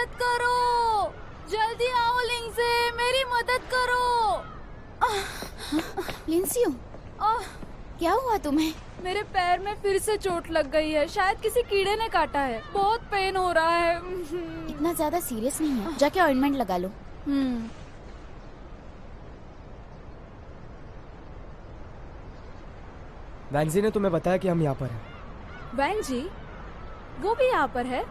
मदद करो, जल्दी आओ लिंसे, मेरी मदद करो। लिंसियो, क्या हुआ तुम्हें? मेरे पैर में फिर से चोट लग गई है, शायद किसी कीड़े ने काटा है, बहुत पेन हो रहा है। इतना ज्यादा सीरियस नहीं है, जाके ऑइंटमेंट लगा लो। वैंजी ने तुम्हें बताया कि हम यहाँ पर हैं। वैंजी? वो भी यहाँ पर है?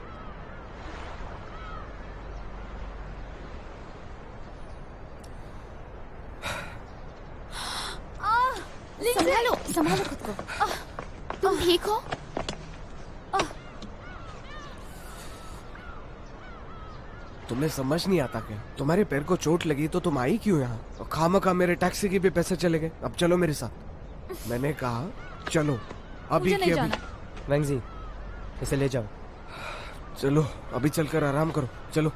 संभालो, संभालो खुद को। तुम ठीक हो? तुम्हें समझ नहीं आता क्या? तुम्हारे पैर को चोट लगी तो तुम आई क्यों यहाँ? और खामखा मेरे टैक्सी के भी पैसे चले गए। अब चलो मेरे साथ। मैंने कहा चलो अभी के अभी। वैंजी, इसे ले जाओ। चलो अभी चलकर आराम करो, चलो।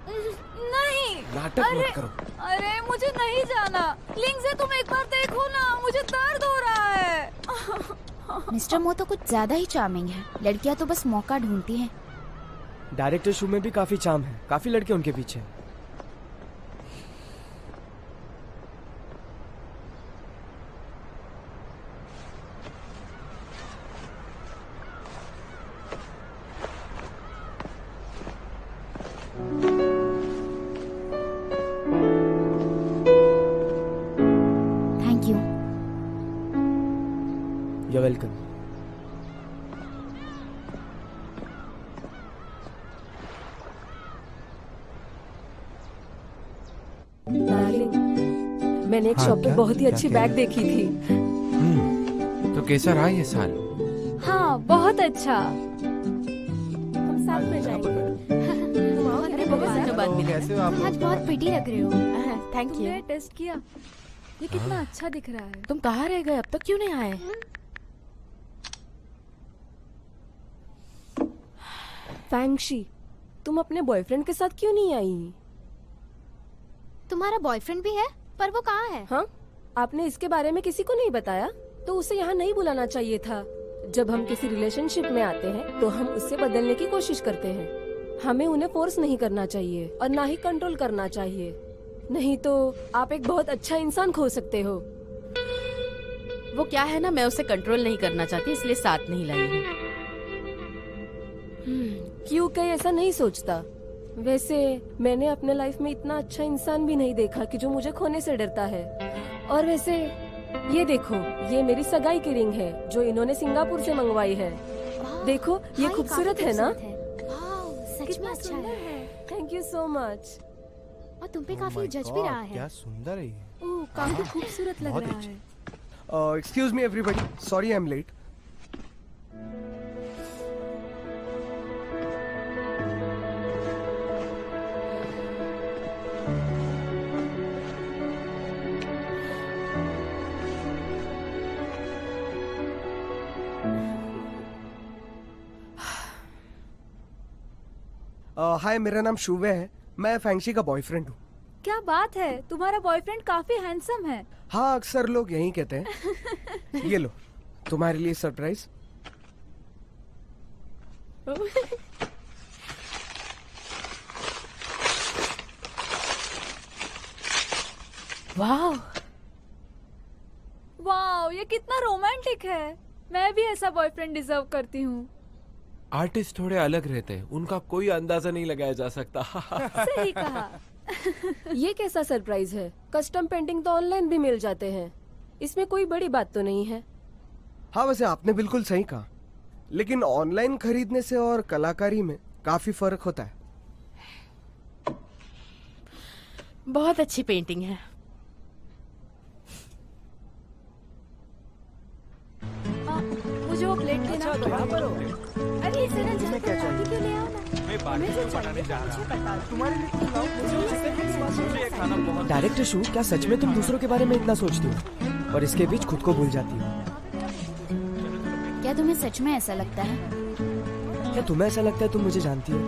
नहीं, नाटक मत करो। अरे मुझे नहीं जाना। लिंसे, तुम एक बार देखो ना, मुझे दर्द हो रहा है। मिस्टर मो तो कुछ ज्यादा ही चार्मिंग है। लड़कियां तो बस मौका ढूंढती हैं। डायरेक्टर शो में भी काफी चार्म है, काफी लड़के उनके पीछे। Thank you. You're welcome. मैंने एक शॉप पे बहुत ही अच्छी बैग देखी थी। तो कैसा रहा ये साल? हाँ, बहुत अच्छा। हम साथ में जाएंगे। बहुत दिनों बाद मिले। आज बहुत प्रिटी लग रहे हो। Thank you. तुमने टेस्ट किया? ये कितना अच्छा दिख रहा है। तुम कहाँ रह गए? अब तक क्यों नहीं आए? फैंगशी, तुम अपने बॉयफ्रेंड के साथ क्यों नहीं आई? तुम्हारा बॉयफ्रेंड भी है, पर वो कहाँ है? हाँ, आपने इसके बारे में किसी को नहीं बताया? तो उसे यहाँ नहीं बुलाना चाहिए था। जब हम किसी रिलेशनशिप में आते हैं तो हम उससे बदलने की कोशिश करते हैं। हमें उन्हें फोर्स नहीं करना चाहिए और ना ही कंट्रोल करना चाहिए, नहीं तो आप एक बहुत अच्छा इंसान खो सकते हो। वो क्या है ना, मैं उसे कंट्रोल नहीं करना चाहती, इसलिए साथ नहीं लाई हूँ। क्यों कहीं ऐसा नहीं सोचता? वैसे मैंने अपने लाइफ में इतना अच्छा इंसान भी नहीं देखा कि जो मुझे खोने से डरता है। और वैसे ये देखो, ये मेरी सगाई की रिंग है जो इन्होंने सिंगापुर से मंगवाई है। देखो, ये खूबसूरत है ना? सच में अच्छा है। Thank you so much. और तुम पे काफी जज भी रहा है। क्या सुंदर है ये। ओह, काफी खूबसूरत लग रहा है। Excuse me everybody, sorry I am late. Hi, मेरा नाम शुवे है। मैं फैंगशी का बॉयफ्रेंड हूँ। क्या बात है, तुम्हारा बॉयफ्रेंड काफी हैंडसम है। हाँ, अक्सर लोग यही कहते हैं। ये लो, तुम्हारे लिए सरप्राइज। वाह, वाह, ये कितना रोमांटिक है। मैं भी ऐसा बॉयफ्रेंड डिजर्व करती हूँ। आर्टिस्ट थोड़े अलग रहते हैं, उनका कोई अंदाजा नहीं लगाया जा सकता। सही कहा। ये कैसा सरप्राइज है? कस्टम पेंटिंग तो ऑनलाइन भी मिल जाते हैं, इसमें कोई बड़ी बात तो नहीं है। हाँ, वैसे आपने बिल्कुल सही कहा, लेकिन ऑनलाइन खरीदने से और कलाकारी में काफी फर्क होता है। बहुत अच्छी पेंटिंग है। मुझे वो प्लेट देना। अरे इसे ना जल्दी क्यों ले आओ ना। डायरेक्टर शू, क्या सच में तुम दूसरों के बारे में इतना सोचती हो और इसके बीच खुद को भूल जाती हो? क्या तुम्हें सच में ऐसा लगता है? क्या तुम्हें ऐसा लगता है तुम मुझे जानती हो?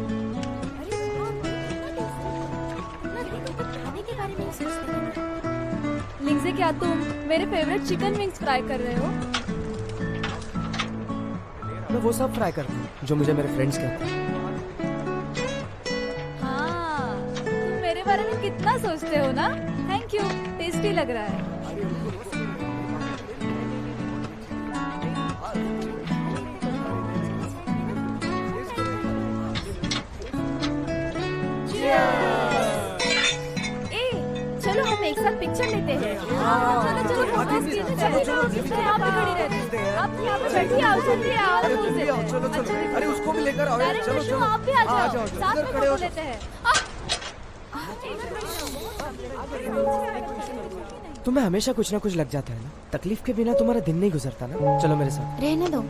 लिंसे, क्या तुम मेरे फेवरेट चिकन विंग्स फ्राई कर रहे हो? मैं वो सब फ्राई करता हूँ जो मुझे मेरे फ्रेंड्स कहते हैं। बारे में कितना सोचते हो ना। थैंक यू, टेस्टी लग रहा है। चलो हम एक साथ पिक्चर लेते हैं। चलो आप भी खड़ी रहती हैं। आप यहाँ पे बैठिए, आओ जल्दी आओ। चलो चलो, अरे उसको भी लेकर आओ यार। चलो चलो, आप भी आ जाओ, साथ में खड़े हो फोटो लेते हैं। तुम्हें हमेशा कुछ ना कुछ लग जाता है ना। तकलीफ के बिना तुम्हारा दिन नहीं गुजरता ना। चलो मेरे साथ। रहने दो,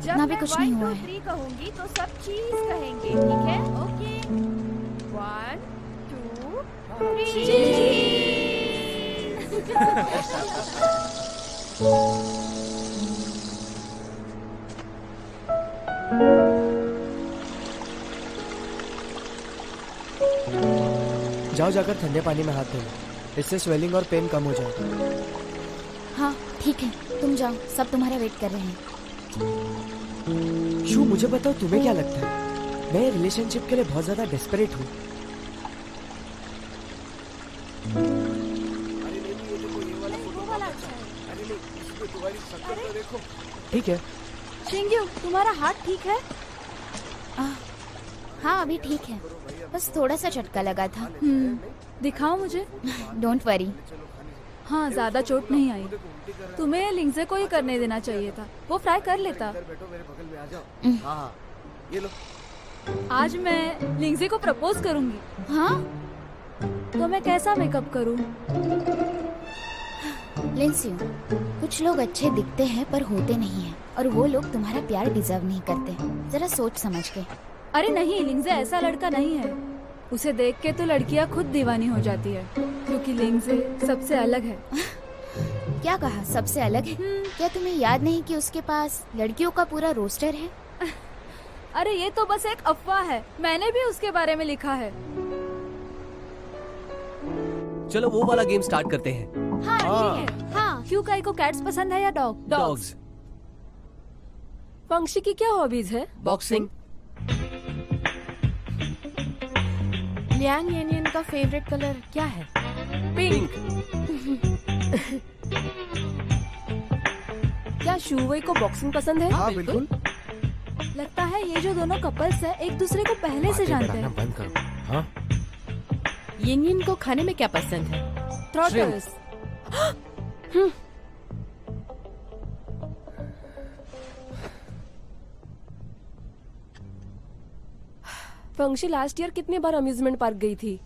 जब ना भी मैं कुछ नहीं 1, हुआ 2, है। 3 कहूंगी तो सब चीज कहेंगे, ठीक है? ओके 1 2 3। जाओ जाकर ठंडे पानी में हाथ धो लो, इससे स्वेलिंग और पेन कम हो जाएगा। हाँ ठीक है, तुम जाओ, सब तुम्हारा वेट कर रहे हैं। शू, मुझे बताओ तुम्हें क्या लगता है, मैं रिलेशनशिप के लिए बहुत ज्यादा डेस्परेट हूँ? ठीक है। शिंग्यू, तुम्हारा हाथ ठीक है? हाँ अभी ठीक है, बस थोड़ा सा झटका लगा था। दिखाओ मुझे। Don't worry. हाँ, ज्यादा चोट नहीं आई। तुम्हें लिंग्जे को ही करने देना चाहिए था, वो फ्राई कर लेता। हाँ ये लो। आज मैं लिंग्जे को प्रपोज करूंगी। हाँ तो मैं कैसा मेकअप करूं? लिंसियो, कुछ लोग अच्छे दिखते हैं पर होते नहीं हैं, और वो लोग तुम्हारा प्यार डिजर्व नहीं करते। जरा सोच समझ के। अरे नहीं, लिंग्जे ऐसा लड़का नहीं है। उसे देख के तो लड़कियां खुद दीवानी हो जाती है, क्योंकि लिंग्जे सबसे अलग है। क्या कहा, सबसे अलग है? क्या तुम्हें याद नहीं कि उसके पास लड़कियों का पूरा रोस्टर है? अरे ये तो बस एक अफवाह है, मैंने भी उसके बारे में लिखा है। चलो वो वाला गेम स्टार्ट करते हैं। हाँ ठीक है। हाँ, क्यों काई को कैट्स पसंद है या डॉग? डॉग्स। फंक्शी की क्या हॉबीज है? बॉक्सिंग। लियांग येनियन का फेवरेट कलर क्या है? पिंक। क्या शूवई को बॉक्सिंग पसंद है? हाँ बिल्कुल। लगता है ये जो दोनों कपल्स हैं एक दूसरे को पहले से जानते हैं। बंद करो। हाँ येनियन को खाने में क्या पसंद है? थ्रॉटल्स। फंक्शी लास्ट ईयर कितने बार अम्यूजमेंट पार्क गई थी?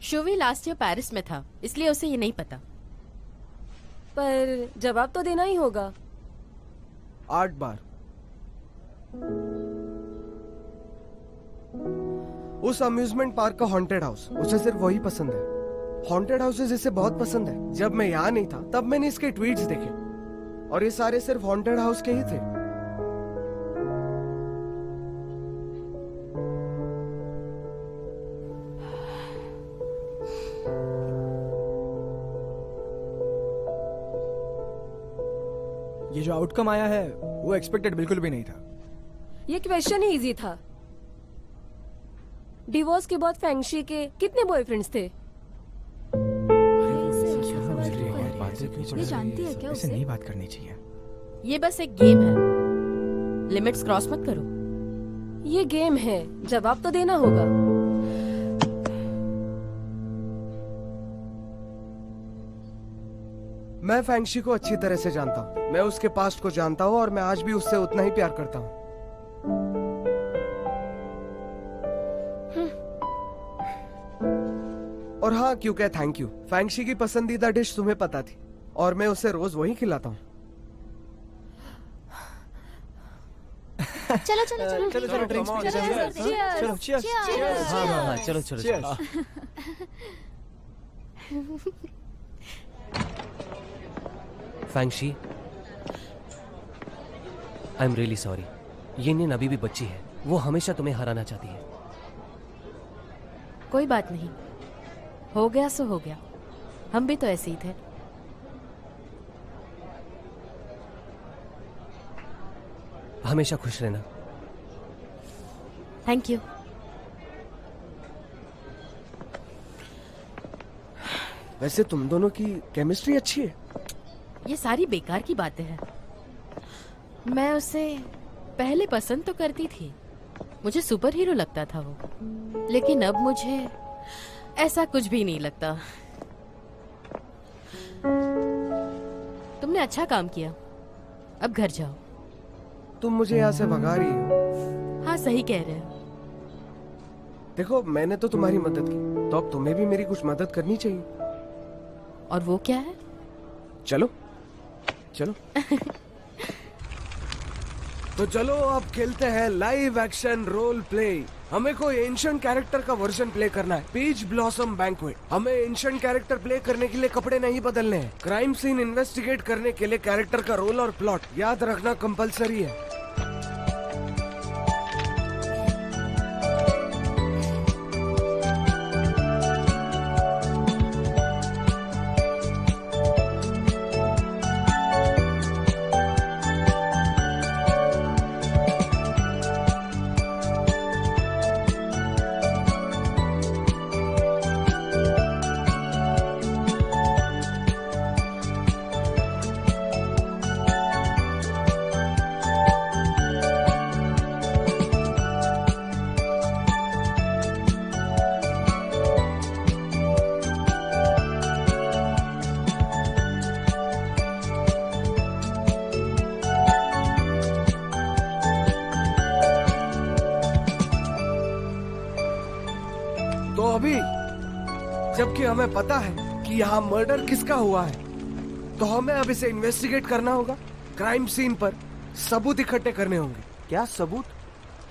शुवी लास्ट ईयर पेरिस में था, इसलिए उसे ये नहीं पता। पर जवाब तो देना ही होगा। 8 बार। उस अम्यूजमेंट पार्क का हॉन्टेड हाउस, उसे सिर्फ वही पसंद है। हॉन्टेड हाउसेस इसे बहुत पसंद है। जब मैं यहाँ नहीं था तब मैंने इसके ट्वीट्स देखे, और ये सारे सिर्फ हॉन्टेड हाउस के ही थे। ये जो आउटकम आया है वो एक्सपेक्टेड बिल्कुल भी नहीं था। ये क्वेश्चन ही इजी था। डिवोर्स के बाद फैंगशी के कितने बॉयफ्रेंड्स थे? ये जानती है क्या ऐसे उसे? नहीं बात करनी चाहिए। ये बस एक गेम है, लिमिट्स क्रॉस मत करो। ये गेम है, जवाब तो देना होगा। मैं फैंगशी को अच्छी तरह से जानता हूँ। मैं उसके पास्ट को जानता हूँ, और मैं आज भी उससे उतना ही प्यार करता हूँ। और हाँ, क्यों कह थैंक यू। फैंगशी की पसंदीदा डिश तुम्हें पता थी, और मैं उसे रोज वही खिलाता हूँ। चलो चलो चलो चलो चलो ड्रिंक्स पी लेते हैं। चलो cheers। हाँ हाँ हाँ, चलो चलो चलो। फैंगशी, आई एम रियली सॉरी। येनियन अभी भी बच्ची है, वो हमेशा तुम्हें हराना चाहती है। कोई बात नहीं, हो गया सो हो गया। हम भी तो ऐसे ही थे। हमेशा खुश रहना। Thank you. वैसे तुम दोनों की केमिस्ट्री अच्छी है। ये सारी बेकार की बातें हैं। मैं उसे पहले पसंद तो करती थी, मुझे सुपर हीरो लगता था वो, लेकिन अब मुझे ऐसा कुछ भी नहीं लगता। तुमने अच्छा काम किया, अब घर जाओ। तुम मुझे यहाँ से भगा रही हो। हाँ सही कह रहे हो। देखो मैंने तो तुम्हारी मदद की, तो अब तुम्हें भी मेरी कुछ मदद करनी चाहिए। और वो क्या है? चलो चलो। तो चलो अब खेलते हैं लाइव एक्शन रोल प्ले। हमें कोई एंशिएंट कैरेक्टर का वर्जन प्ले करना है। Peach blossom banquet. हमें एंशिएंट कैरेक्टर प्ले करने के लिए कपड़े नहीं बदलने हैं। क्राइम सीन इन्वेस्टिगेट करने के लिए कैरेक्टर का रोल और प्लॉट याद रखना कंपलसरी है। तो अभी जबकि हमें पता है कि यहाँ मर्डर किसका हुआ है, तो हमें अब इसे इन्वेस्टिगेट करना होगा। क्राइम सीन पर सबूत इकट्ठे करने होंगे। क्या सबूत?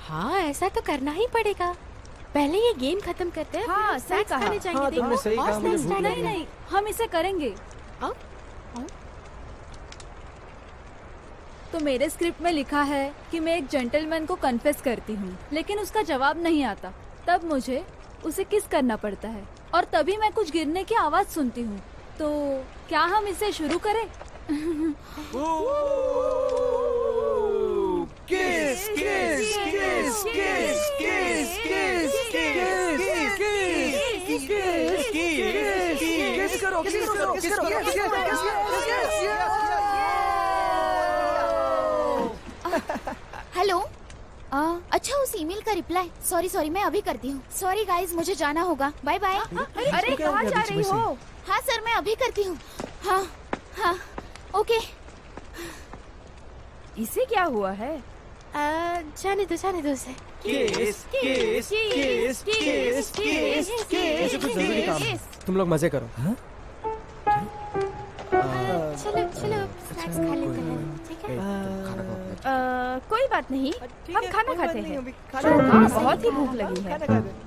हाँ ऐसा तो करना ही पड़ेगा। पहले ये गेम खत्म करते हैं, हाँ, फिर सही स्नैक्स कहा। खाने जाएंगे। हाँ, तुमने देखो, सही और कहा, मुझे स्नैक्स भूख खाने- लगी नहीं नहीं, हम इसे करेंगे। आओ, आओ। तो मेरे स्क्रिप्ट में लिखा है कि मैं एक जेंटलमैन को कन्फेस करती हूँ, लेकिन उसका जवाब नहीं आता। तब मुझे उसे किस करना पड़ता है, और तभी मैं कुछ गिरने की आवाज सुनती हूँ। तो क्या हम इसे शुरू करें? किस किस किस किस किस किस किस किस करो किस करो किस करो। हेलो। अच्छा उस ईमेल का रिप्लाई। सॉरी मैं अभी करती हूँ। सॉरी गाइस, मुझे जाना होगा। Bye bye. अरे कहाँ जा रही हो? हाँ सर, मैं अभी करती हूँ। हाँ हाँ ओके। इसे क्या हुआ है? जाने दो उसे। Case case case case case case. मुझे कुछ जरूरी काम है, तुम लोग मजे करो। हाँ? चलो स्नैक्स खा लेते हैं, ठीक है? कोई बात नहीं, हम खाना खाते हैं। हाँ, बहुत ही भूख लगी है।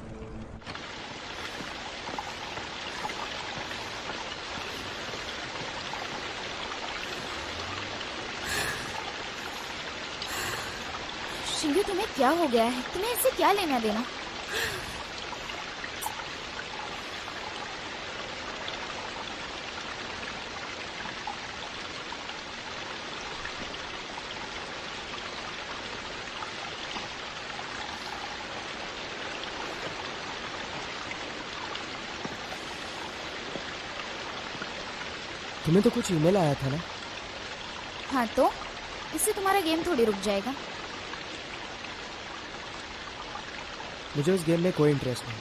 शिंगू, तुम्हें क्या हो गया है? तुम्हें इससे क्या लेना देना? तुम्हें तो कुछ ईमेल आया था ना? हाँ तो इससे तुम्हारा गेम थोड़ी रुक जाएगा। मुझे उस गेम में कोई इंटरेस्ट नहीं।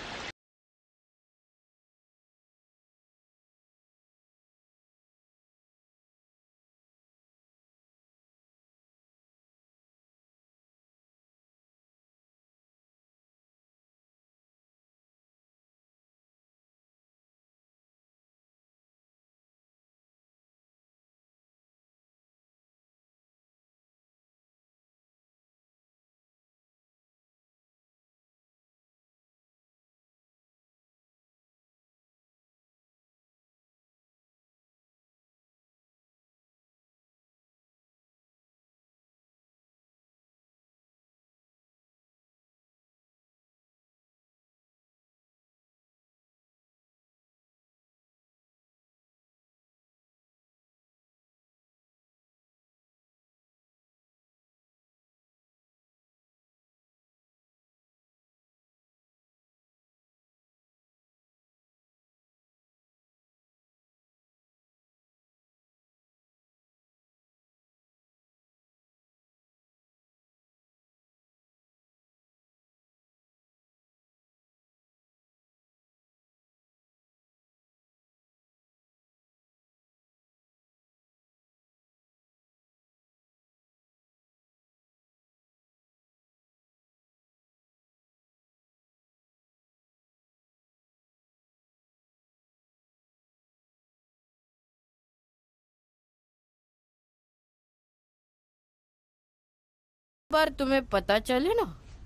बार तुम्हें पता चले ना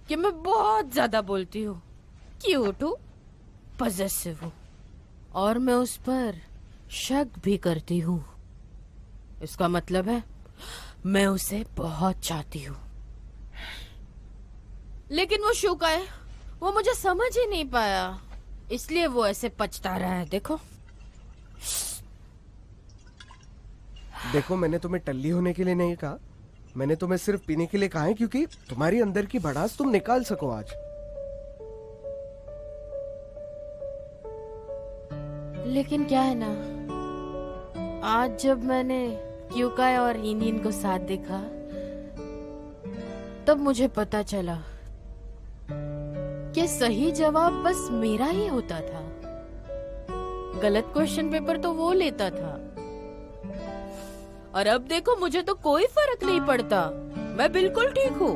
कि मैं बहुत ज्यादा बोलती हूँ, क्यूट हूँ, पजेसिव हूँ और मैं उस पर शक भी करती हूँ, इसका मतलब है मैं उसे बहुत चाहती हूँ। लेकिन वो शुका है, वो मुझे समझ ही नहीं पाया, इसलिए वो ऐसे पछता रहा है। देखो मैंने तुम्हें टल्ली होने के लिए नहीं कहा, मैंने तुम्हें सिर्फ पीने के लिए कहा है क्योंकि तुम्हारी अंदर की भड़ास तुम निकाल सको आज। लेकिन क्या है ना, आज जब मैंने क्यूकाई और इनिन को साथ देखा तब मुझे पता चला कि सही जवाब बस मेरा ही होता था, गलत क्वेश्चन पेपर तो वो लेता था। और अब देखो मुझे तो कोई फर्क नहीं पड़ता, मैं बिल्कुल ठीक हूँ।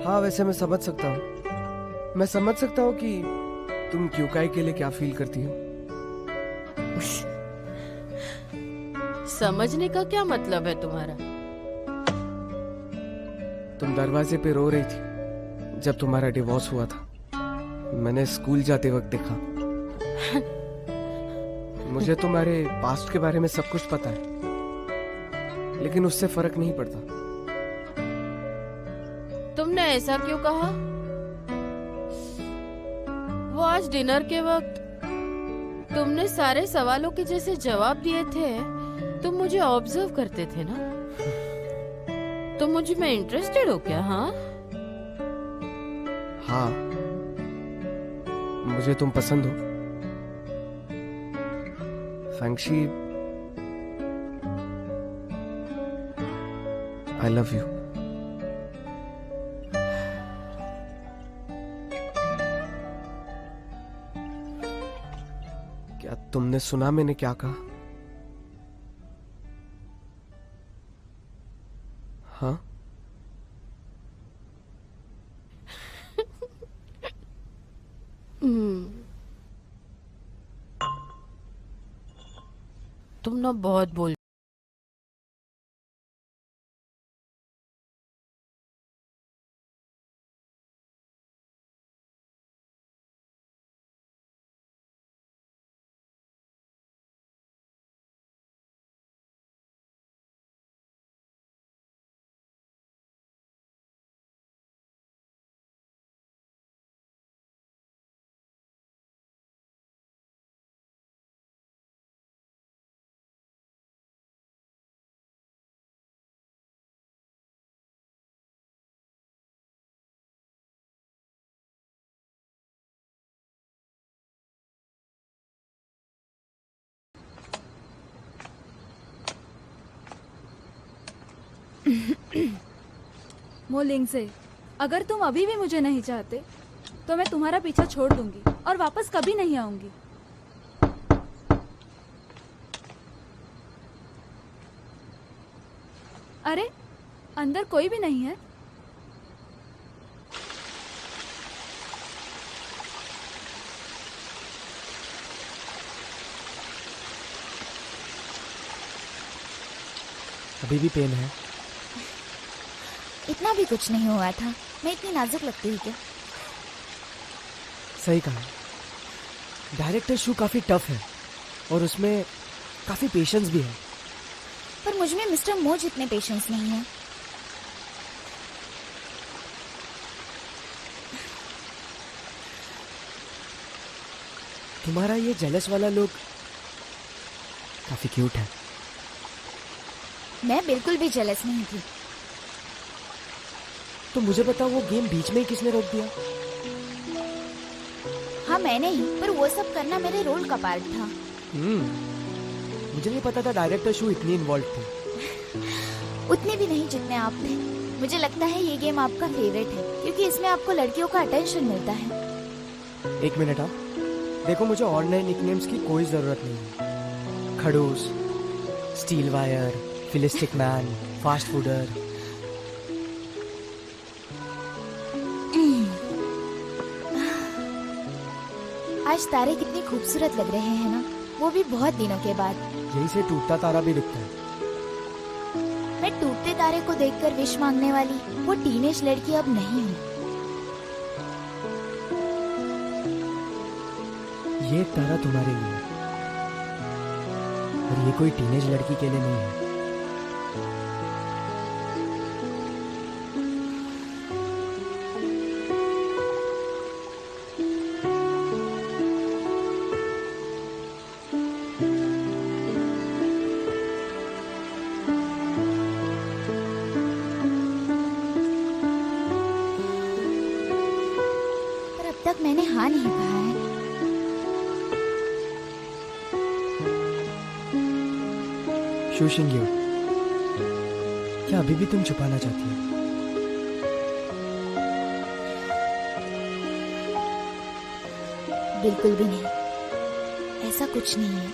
हाँ वैसे मैं समझ सकता हूँ, मैं समझ सकता हूँ कि तुम क्यूकाई के लिए क्या फील करती हो। समझने का क्या मतलब है तुम्हारा? तुम दरवाजे पे रो रही थी जब तुम्हारा डिवोर्स हुआ था, मैंने स्कूल जाते वक्त देखा। मुझे तुम्हारे पास्ट के बारे में सब कुछ पता है, लेकिन उससे फर्क नहीं पड़ता। तुमने ऐसा क्यों कहा? वो आज डिनर के वक्त तुमने सारे सवालों के जैसे जवाब दिए थे, तुम मुझे ऑब्जर्व करते थे ना? तुम मुझ में इंटरेस्टेड हो क्या? हाँ मुझे तुम पसंद हो फैंगशी, I love you. क्या तुमने सुना मैंने क्या कहा? हाँ? तुम ना बहुत बोल। मोलिंग से, अगर तुम अभी भी मुझे नहीं चाहते तो मैं तुम्हारा पीछा छोड़ दूंगी और वापस कभी नहीं आऊंगी। अरे अंदर कोई भी नहीं है? अभी भी पेन है? इतना भी कुछ नहीं हुआ था, मैं इतनी नाजुक लगती हूँ क्या? सही कहा, डायरेक्टर शू काफी टफ है और उसमें काफी पेशेंस भी है। पर मुझ में मिस्टर मो जितने पेशेंस नहीं है। तुम्हारा ये जेलस वाला लुक काफी क्यूट है। मैं बिल्कुल भी जेलस नहीं थी। तो मुझे बताओ, वो गेम बीच में ही किसने रोक दिया? हाँ मैंने ही, पर वो सब करना मेरे रोल का पार्ट था। मुझे नहीं पता था डायरेक्टर शू इतनी इन्वॉल्व थे। उतने भी नहीं जितने आप थे। मुझे लगता है ये गेम आपका फेवरेट है क्योंकि इसमें आपको लड़कियों का अटेंशन मिलता है। एक मिनट आप देखो, मुझे और नए निकनेम्स की कोई जरूरत नहीं है। खड़ूस, स्टील वायर, फिलिस्टिक मैन, फास्ट फूडर। आज तारे कितने खूबसूरत लग रहे हैं ना, वो भी बहुत दिनों के बाद। यही से टूटता तारा भी दिखता है। मैं टूटते तारे को देखकर विश मांगने वाली वो टीनेज लड़की अब नहीं हूँ। ये एक तारा तुम्हारे लिए है, और ये कोई टीनेज लड़की के लिए नहीं है। पर अब तक मैंने हाँ नहीं कहा है। शू शिंग्यो, क्या अभी भी तुम छुपाना चाहती हो? बिल्कुल भी नहीं, ऐसा कुछ नहीं है।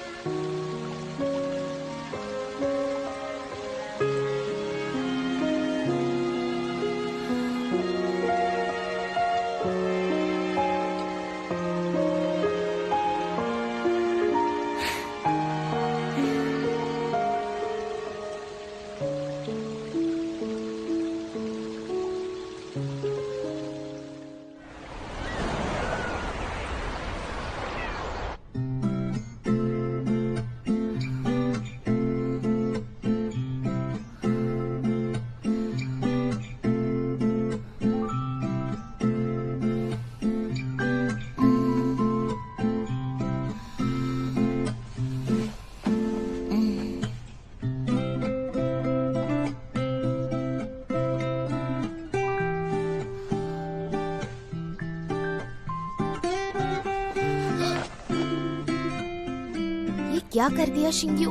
क्या कर दिया शिंग्यो?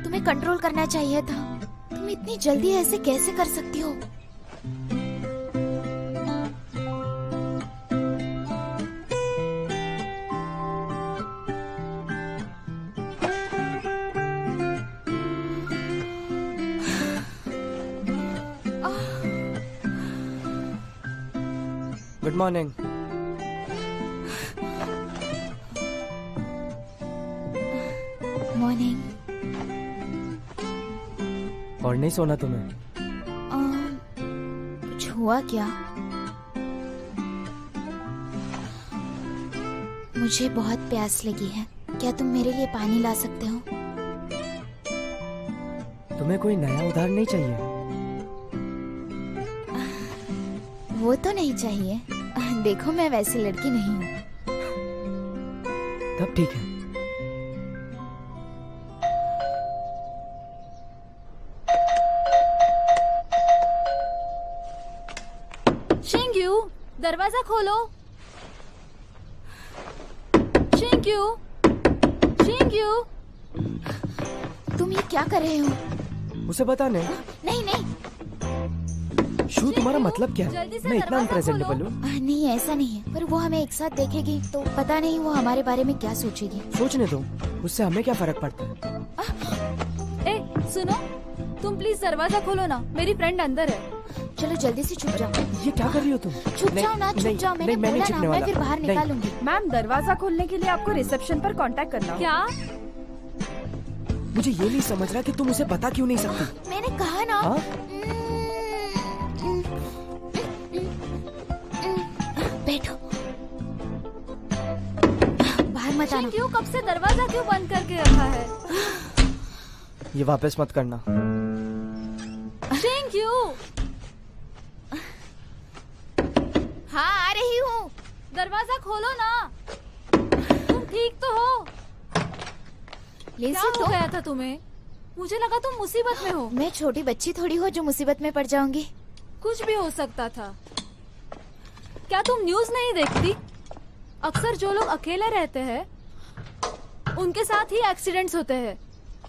तुम्हें कंट्रोल करना चाहिए था। तुम इतनी जल्दी ऐसे कैसे कर सकती हो? Good morning. मॉर्निंग। और नहीं सोना तुम्हें? कुछ हुआ क्या? मुझे बहुत प्यास लगी है, क्या तुम मेरे लिए पानी ला सकते हो? तुम्हें कोई नया उधार नहीं चाहिए? वो तो नहीं चाहिए। देखो मैं वैसी लड़की नहीं हूँ। तब ठीक है। शिंग्यू, दरवाजा खोलो। शिंग्यू, शिंग्यू, तुम ये क्या कर रहे हो? उसे बता नहीं। नहीं नहीं। शू, तुम्हारा मतलब क्या है? जल्दी से मैं इतना दरवाजा अनप्रेजेंटेबल खोलो। हूँ? नहीं ऐसा नहीं है, पर वो हमें एक साथ देखेगी तो पता नहीं वो हमारे बारे में क्या सोचेगी। सोचने दो, उससे हमें क्या फर्क पड़ता है? ए, सुनो, तुम प्लीज दरवाजा खोलो ना, मेरी फ्रेंड अंदर है। चलो जल्दी से छुप जाओ। ये क्या कर रही हो तुम? छुप जाओ ना, छुप जाओ। मैंने मैं नहीं बोला छुपने ना, मैं वाला। फिर बाहर नहीं। निकालूंगी। मैम, दरवाजा खोलने के लिए आपको रिसेप्शन पर कांटेक्ट करना होगा। क्या? मुझे ये नहीं समझ रहा कि तुम उसे बता क्यों नहीं सकती? मैंने कहा ना। हाँ? बैठो। बाहर मत आना। शिंग्यू, कब से दरवाजा क्यों बंद करके रखा है? ये वापस मत करना। शिंग्यू, हाँ आ रही हूँ। दरवाजा खोलो ना। तुम ठीक तो हो? क्या लेज़ी हो तो गया था तुम्हें? मुझे लगा तुम मुसीबत में हो। मैं छोटी बच्ची थोड़ी हो जो मुसीबत में पड़ जाऊंगी। कुछ भी हो सकता था। क्या तुम न्यूज़ नहीं देखती? अक्सर जो लोग अकेले रहते हैं उनके साथ ही एक्सीडेंट्स होते हैं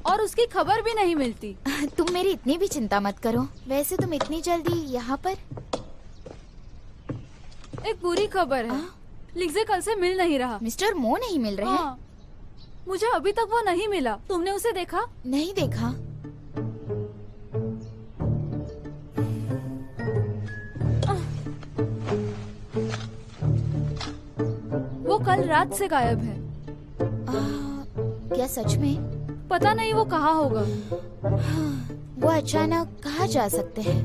और उसकी खबर भी नहीं मिलती। तुम मेरी इतनी भी चिंता मत करो। वैसे तुम इतनी जल्दी यहाँ पर? एक बुरी खबर है। लिग्जे कल से मिल नहीं रहा। मिस्टर मो नहीं मिल रहे हैं? हाँ, मुझे अभी तक वो नहीं मिला। तुमने उसे देखा? नहीं देखा। वो कल रात से गायब है। क्या सच में? पता नहीं वो कहाँ होगा। वो अचानक कहाँ जा सकते हैं?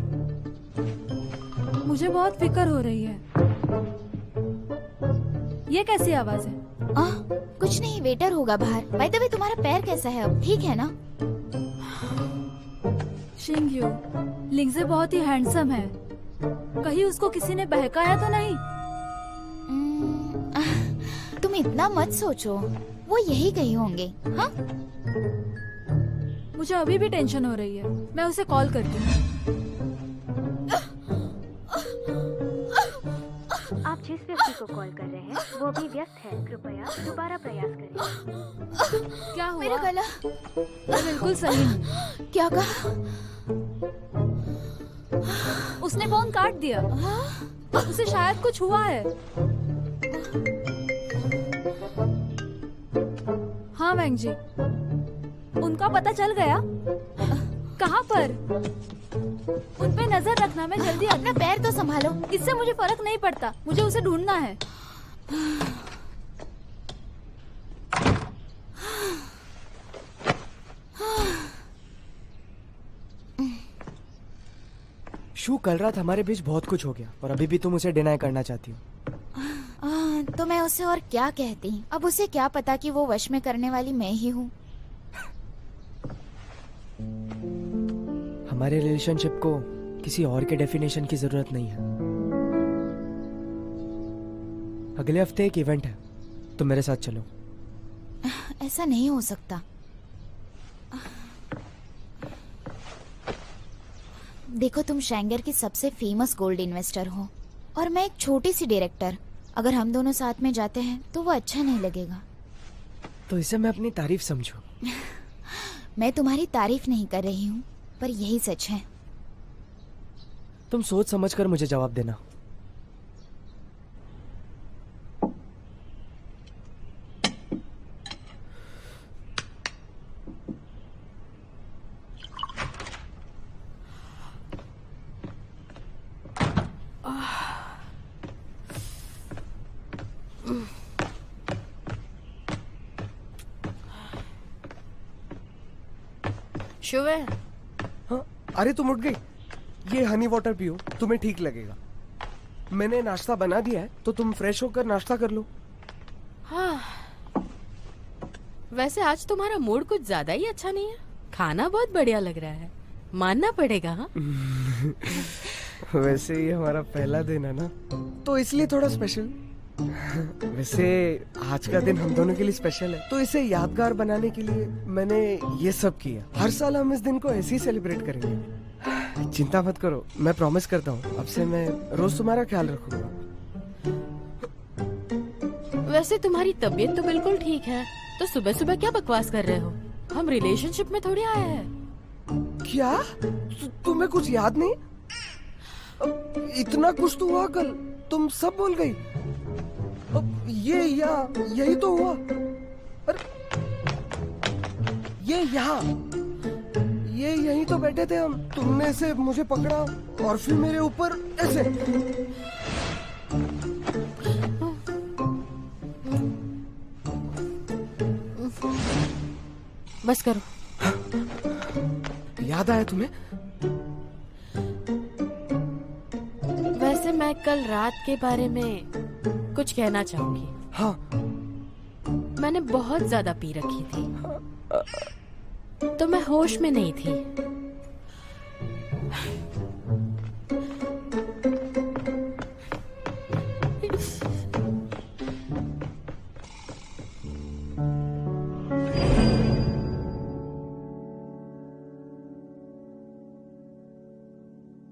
मुझे बहुत फिक्र हो रही है। ये कैसी आवाज है? कुछ नहीं, वेटर होगा बाहर। बाय द वे, तुम्हारा पैर कैसा है अब? ठीक है ना? शिंग्यू, लिंगजे बहुत ही हैंडसम है। कहीं उसको किसी ने बहकाया तो नहीं? तुम इतना मत सोचो, वो यही कहीं होंगे। हाँ? मुझे अभी भी टेंशन हो रही है। मैं उसे कॉल करती हूँ। आप जिस व्यक्ति को कॉल कर रहे हैं वो अभी व्यस्त है, कृपया दोबारा प्रयास करें। क्या हुआ? मेरा गला। मैं बिल्कुल सही हूँ। क्या कहा? उसने फोन काट दिया। उसे शायद कुछ हुआ है। हाँ वेंग जी, उनका पता चल गया? कहाँ पर? उन पे नजर रखना। मैं जल्दी अपना पैर तो संभालो। इससे मुझे फर्क नहीं पड़ता, मुझे उसे ढूंढना है। शू, कल रात हमारे बीच बहुत कुछ हो गया और अभी भी तुम उसे डिनाई करना चाहती हो। तो मैं उसे और क्या कहती? अब उसे क्या पता कि वो वश में करने वाली मैं ही हूँ। हमारे रिलेशनशिप को किसी और के डेफिनेशन की जरूरत नहीं है। अगले हफ्ते एक इवेंट है, तुम मेरे साथ चलो। ऐसा नहीं हो सकता। देखो, तुम शैंगर की सबसे फेमस गोल्ड इन्वेस्टर हो और मैं एक छोटी सी डायरेक्टर। अगर हम दोनों साथ में जाते हैं तो वो अच्छा नहीं लगेगा। तो इसे मैं अपनी तारीफ समझूं। मैं तुम्हारी तारीफ नहीं कर रही हूँ, पर यही सच है। तुम सोच समझकर मुझे जवाब देना। शुभ है। हाँ, अरे तुम उठ गई। ये हनी वाटर पियो, तुम्हें ठीक लगेगा। मैंने नाश्ता बना दिया है, तो तुम फ्रेश होकर नाश्ता कर लो। हाँ, वैसे आज तुम्हारा मूड कुछ ज्यादा ही अच्छा नहीं है। खाना बहुत बढ़िया लग रहा है, मानना पड़ेगा। हाँ? वैसे ये हमारा पहला दिन है ना, तो इसलिए थोड़ा स्पेशल। वैसे आज का दिन हम दोनों के लिए स्पेशल है, तो इसे यादगार बनाने के लिए मैंने ये सब किया। हर साल हम इस दिन को ऐसे ही सेलिब्रेट करेंगे। चिंता मत करो, मैं प्रॉमिस करता हूँ, अब से मैं रोज तुम्हारा ख्याल रखूंगा। वैसे तुम्हारी तबीयत तो बिल्कुल ठीक है, तो सुबह सुबह क्या बकवास कर रहे हो? हम रिलेशनशिप में थोड़ी आए हैं। क्या तुम्हें कुछ याद नहीं? इतना कुछ तो हुआ कल, तुम सब भूल गई। यही तो हुआ। अरे ये यहीं तो बैठे थे हम। तुमने इसे मुझे पकड़ा और फिर मेरे ऊपर ऐसे। बस करो। याद आया तुम्हें? वैसे मैं कल रात के बारे में कुछ कहना चाहूंगी। हाँ। मैंने बहुत ज्यादा पी रखी थी, तो मैं होश में नहीं थी।